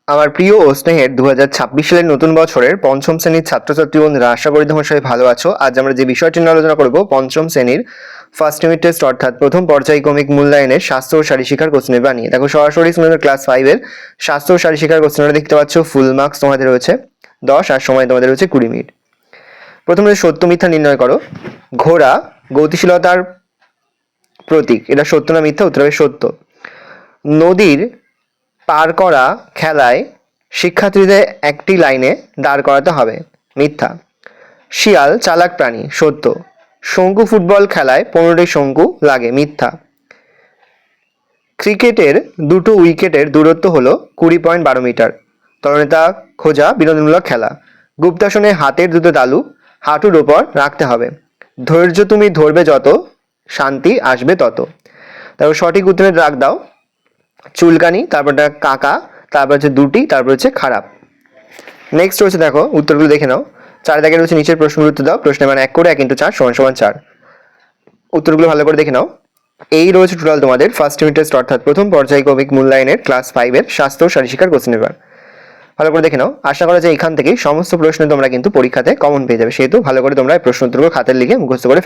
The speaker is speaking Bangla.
আমার প্রিয় ও স্নেহের 2026 সালের নতুন বছরের পঞ্চম শ্রেণীর ছাত্রছাত্রী বন্ধুরা, আশা করি তোমরা সবাই ভালো আছো। আজ আমরা যে বিষয়টি নিয়ে আলোচনা করব, পঞ্চম শ্রেণীর ফার্স্ট ইউনিট টেস্ট অর্থাৎ প্রথম পর্যায়ক্রমিক মূল্যায়নের স্বাস্থ্য ও শারীরশিক্ষার কোশ্চেন পেপার নিয়ে। দেখো, সরাসরি তোমাদের ক্লাস 5 এর স্বাস্থ্য ও শারীরশিক্ষার কোশ্চেনটা দেখতে পাচ্ছ। ফুল মার্কস তোমাদের রয়েছে 10 আর সময় তোমাদের রয়েছে 20 মিনিট। প্রথমে সত্য মিথ্যা নির্ণয় করো। ঘোড়া গতিশীলতার প্রতীক, এটা সত্য না মিথ্যা? উত্তর হবে সত্য। নদীর পার করা খেলায় শিক্ষার্থীদের একটি লাইনে দাঁড় করাতে হবে, মিথ্যা। শিয়াল চালাক প্রাণী, সত্য। শঙ্কু ফুটবল খেলায় 15টি শঙ্কু লাগে, মিথ্যা। ক্রিকেটের দুটো উইকেটের দূরত্ব হলো 20.12 মিটার। তরণেতা খোঁজা বিনোদনমূলক খেলা। গুপ্তাসনে হাতের দুটো তালু হাঁটুর ওপর রাখতে হবে। ধৈর্য তুমি ধরবে যত, শান্তি আসবে তত। তারপর সঠিক উত্তরে রাখ দাও। চুলকানি, তারপরটা কাকা, তারপর হচ্ছে দুটি, তারপর হচ্ছে খারাপ। নেক্সট রয়েছে, দেখো উত্তরগুলো দেখে নাও। 4 দাগে রয়েছে নিচের প্রশ্নগুলো উত্তর দাও। প্রশ্নের মান 1 করে 1 × 4 = 4। উত্তরগুলো ভালো করে দেখে নাও। এই রয়েছে টোটাল তোমাদের ফার্স্ট ইউনিট টেস্ট অর্থাৎ প্রথম পর্যায়ক্রমিক মূল্যায়নের ক্লাস 5 এর স্বাস্থ্য ও শারীরশিক্ষার কোশ্চেন পেপার। ভালো করে দেখে নাও। আশা করা যায় এখান থেকে সমস্ত প্রশ্ন তোমরা কিন্তু পরীক্ষাতে কমন পেয়ে যাবে, সেহেতু ভালো করে তোমরা এই প্রশ্ন উত্তরগুলো খাতায় লিখে মুখস্থ করে ফেলো।